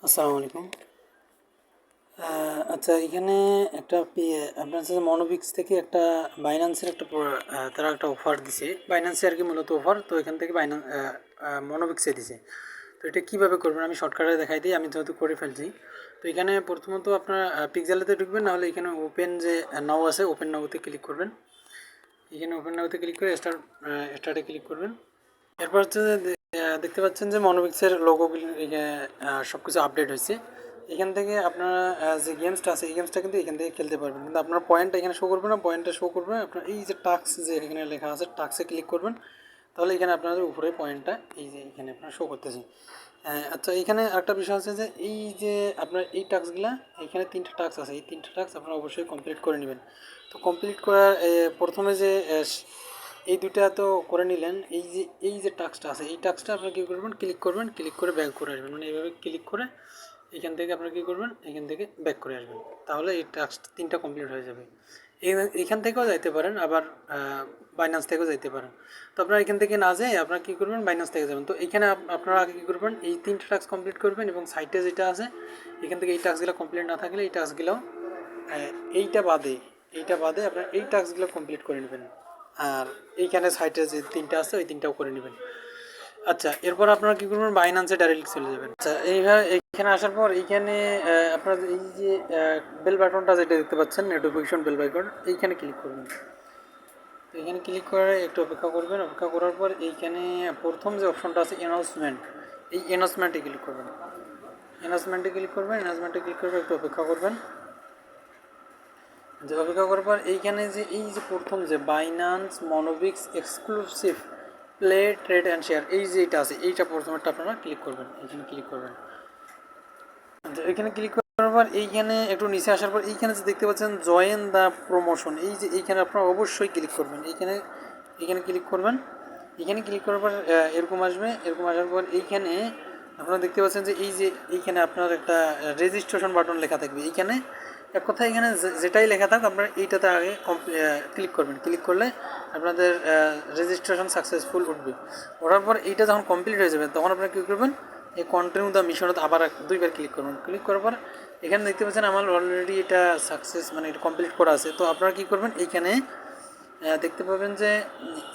আসসালামু আলাইকুম। আচ্ছা, এখানে একটা আপনার হচ্ছে মনোবিক্স থেকে একটা বাইন্যান্সের একটা তারা একটা অফার দিছে। বাইন্যান্সে আর কি মূলত অফার, তো এখান থেকে মনোবিক্সে দিছে। তো এটা কীভাবে করবেন আমি শর্টকাটে দেখাই দিই, আমি যেহেতু করে ফেলছি। তো এখানে প্রথমত আপনার পিক্সেলেতে ঢুকবেন, নাহলে এখানে ওপেন যে নাও আছে, ওপেন নাওতে ক্লিক করবেন। এখানে ওপেন নাওতে ক্লিক করে স্টার্টে ক্লিক করবেন। এরপর হচ্ছে যে দেখতে পাচ্ছেন যে মনোবিক্সের লোগোগুলি সব কিছু আপডেট হয়েছে। এখান থেকে আপনারা যে গেমসটা আছে এই গেমসটা কিন্তু এখান থেকে খেলতে পারবেন, কিন্তু আপনার পয়েন্টটা এখানে শো করবে না। পয়েন্টটা শো করবে আপনার এই যে টাস্ক, যে এখানে লেখা আছে টাস্কে ক্লিক করবেন, তাহলে এখানে আপনাদের উপরে পয়েন্টটা এই যে এখানে আপনার শো করতেছে। আচ্ছা, এখানে একটা বিষয় আছে যে এই যে আপনার এই টাস্কগুলা, এখানে 3টা টাস্ক আছে, এই 3টা টাস্ক আপনারা অবশ্যই কমপ্লিট করে নেবেন। তো কমপ্লিট করার প্রথমে যে এই দুটা তো করে নিলেন। এই যে টাস্কটা আছে, এই টাস্কটা আপনারা কী করবেন, ক্লিক করবেন, ক্লিক করে ব্যাক করে আসবেন। মানে এইভাবে ক্লিক করে এখান থেকে আপনারা কী করবেন, এখান থেকে ব্যাক করে আসবেন, তাহলে এই টাস্ক 3টা কমপ্লিট হয়ে যাবে। এখান থেকেও যাইতে পারেন, আবার বাইন্যান্স থেকেও যাইতে পারেন। তো আপনারা এখান থেকে না যেয়ে আপনারা কী করবেন, বাইন্যান্স থেকে যাবেন। তো এখানে আপনারা আগে কী করবেন, এই 3টা টাস্ক কমপ্লিট করবেন, এবং সাইটে যেটা আছে এখান থেকে এই টাস্কগুলো কমপ্লিট না থাকলে এই টাস্কগুলো এইটা বাদে এইটা বাদে আপনারা এই টাস্কগুলো কমপ্লিট করে নেবেন। আর এইখানে সাইটে যে 3টা আছে ওই 3টাও করে নেবেন। আচ্ছা, এরপর আপনারা কী করবেন, বাইন্যান্সে ডাইরেক্টলি চলে যাবেন। আচ্ছা, এইভাবে এইখানে আসার পর এইখানে আপনারা এই যে বেল বাটনটা যেটা দেখতে পাচ্ছেন, নোটিফিকেশন বেল বাটন, এইখানে ক্লিক করবেন। তো এখানে ক্লিক করে একটু অপেক্ষা করবেন। অপেক্ষা করার পর এইখানে প্রথম যে অপশনটা আছে অ্যানাউন্সমেন্ট, এই অ্যানাউন্সমেন্টে ক্লিক করবেন। অ্যানাউন্সমেন্টে ক্লিক করবেন, অ্যানাউন্সমেন্টে ক্লিক করবে, একটু অপেক্ষা করবেন। যে অপেক্ষা করার পর এইখানে যে এই যে প্রথম যে বাইন্যান্স মনোবিক্স exclusive play trade and share, এই যে এইটা আছে, এইটা প্রথমটা আপনারা ক্লিক করবেন। এইখানে ক্লিক করবেন। এখানে ক্লিক করার পর এইখানে একটু নিচে আসার পর এইখানে যে দেখতে পাচ্ছেন জয়েন দ্য প্রমোশন, এই যে এইখানে আপনারা অবশ্যই ক্লিক করবেন। এইখানে ক্লিক করবেন। এখানে ক্লিক করার পর এরকম আসবে। এরকম আসার পর এইখানে আপনারা দেখতে পাচ্ছেন যে এই যে এইখানে আপনার একটা রেজিস্ট্রেশন বাটন লেখা থাকবে। এইখানে এক কথা এখানে যেটাই লেখা থাক আপনারা এইটাতে আগে ক্লিক করবেন। ক্লিক করলে আপনাদের রেজিস্ট্রেশন সাকসেসফুল উঠবে। ওঠার পর এইটা যখন কমপ্লিট হয়ে যাবে তখন আপনারা কী করবেন, এই কন্টিনিউ দ্য মিশনত আবার 2বার ক্লিক করবেন। ক্লিক করার পর এখানে দেখতে পাচ্ছেন আমার অলরেডি এটা সাকসেস, মানে এটা কমপ্লিট করা আছে। তো আপনারা কী করবেন, এইখানে দেখতে পাবেন যে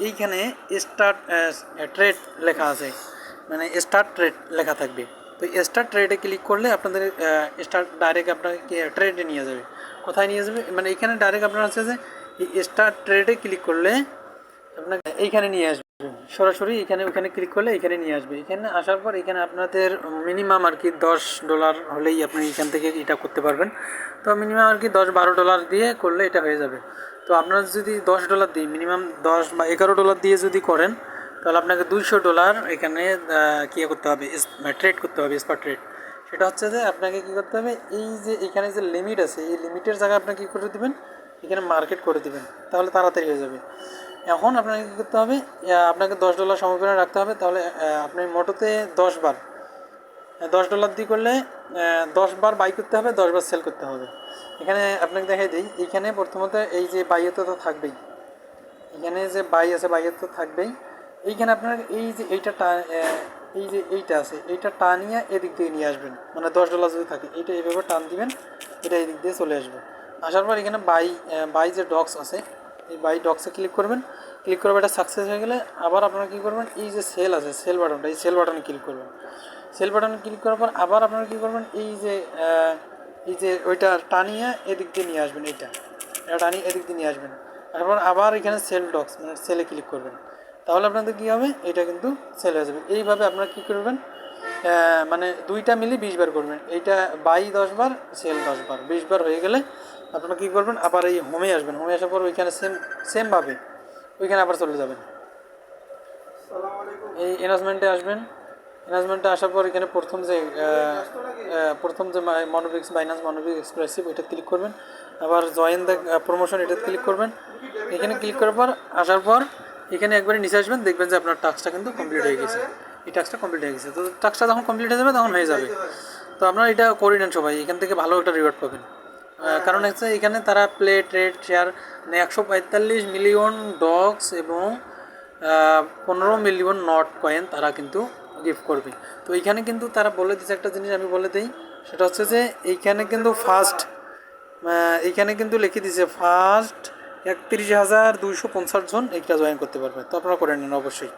এইখানে স্টার্ট ট্রেড লেখা আছে, মানে স্টার্ট ট্রেড লেখা থাকবে। তো স্টার্ট ট্রেডে ক্লিক করলে আপনাদের স্টার্ট ডাইরেক্ট আপনাকে ট্রেডে নিয়ে যাবে। কোথায় নিয়ে যাবে, মানে এইখানে ডাইরেক্ট আপনার আছে যে এই স্টার্ট ট্রেডে ক্লিক করলে আপনাকে এইখানে নিয়ে আসবে সরাসরি। ওখানে ক্লিক করলে এখানে নিয়ে আসবে। এখানে আসার পর এখানে আপনাদের মিনিমাম আর কি $10 হলেই আপনি এখান থেকে এটা করতে পারবেন। তো মিনিমাম আর কি $10-12 দিয়ে করলে এটা হয়ে যাবে। তো আপনারা যদি $10 দিই, মিনিমাম 10 বা $11 দিয়ে যদি করেন, তাহলে আপনাকে $200 এখানে কী করতে হবে, ট্রেড করতে হবে, স্পট ট্রেড। সেটা হচ্ছে যে আপনাকে কী করতে হবে, এই যে এখানে যে লিমিট আছে এই লিমিটের জায়গায় আপনাকে কী করে দেবেন, এখানে মার্কেট করে দেবেন, তাহলে তাড়াতাড়ি হয়ে যাবে। এখন আপনাকে কী করতে হবে, আপনাকে $10 সমীকরণে রাখতে হবে। তাহলে আপনি মোটোতে 10 বার, $10 দিয়ে করলে 10 বার বাই করতে হবে, 10 বার সেল করতে হবে। এখানে আপনাকে দেখাই দিই, এইখানে প্রথমত এই যে বাইয়েতে তো থাকবেই, এখানে যে বাই আছে বাইয়েতে তো থাকবেই। এইখানে আপনার এই যে এই যে এইটা আছে, এইটা টানিয়ে এদিক দিয়ে নিয়ে আসবেন। মানে $10 যদি থাকে এইটা এইভাবে টান দিবেন, এটা এদিক দিয়ে চলে আসবে। আসার পর এখানে বাই যে ডক্স আছে, এই বাই ডক্সে ক্লিক করবেন। ক্লিক করবে, এটা সাকসেস হয়ে গেলে আবার আপনারা কী করবেন, এই যে সেল আছে সেল বাটনটা, এই সেল বাটনে ক্লিক করবেন। সেল বাটনে ক্লিক করার পর আবার আপনারা কী করবেন, এই যে ওইটা টানিয়ে এদিক দিয়ে নিয়ে আসবেন। এটা টানিয়ে এদিক দিয়ে নিয়ে আসবেন। তারপর আবার এখানে সেল ডক্স মানে সেলে ক্লিক করবেন, তাহলে আপনাদের কী হবে, এটা কিন্তু সেল হয়ে যাবে। এইভাবে আপনারা কী করবেন, মানে দুইটা মিলে 20 বার করবেন। এইটা বাই 10 বার, সেল 10 বার, 20 বার হয়ে গেলে আপনারা কী করবেন, আবার এই হোমে আসবেন। হোমে আসার পর ওইখানে সেমভাবে ওইখানে আবার চলে যাবেন। এই অ্যানাউন্সমেন্টে আসবেন। অ্যানাউন্সমেন্টে আসার পর এখানে প্রথম যে মনোবিক্স বাইন্যান্স মনোবিক্স এক্সক্লুসিভ এটা ক্লিক করবেন। আবার জয়েন দ্য প্রমোশন এটা ক্লিক করবেন। এখানে ক্লিক করার পর আসার পর এখানে একবারে নিচে আসবেন, দেখবেন যে আপনার টাস্কটা কিন্তু কমপ্লিট হয়ে গেছে। এই টাস্কটা কমপ্লিট হয়ে গেছে। তো টাস্কটা যখন কমপ্লিট হয়ে যাবে তখন হয়ে যাবে। তো আপনারা এটা করে নেন সবাই, এখান থেকে ভালো একটা রিওয়ার্ড পাবেন। কারণ হচ্ছে এখানে তারা প্লে ট্রেড শেয়ার মানে 145 মিলিয়ন ডগস এবং 15 মিলিয়ন নট কয়েন তারা কিন্তু গিফট করবে। তো এইখানে কিন্তু তারা বলে দিচ্ছে একটা জিনিস আমি বলে দিই, সেটা হচ্ছে যে এইখানে কিন্তু ফার্স্ট এইখানে কিন্তু লিখে দিছে ফার্স্ট 31,250 জন এইটা জয়েন করতে পারবে। তো আপনারা করে নিন অবশ্যই।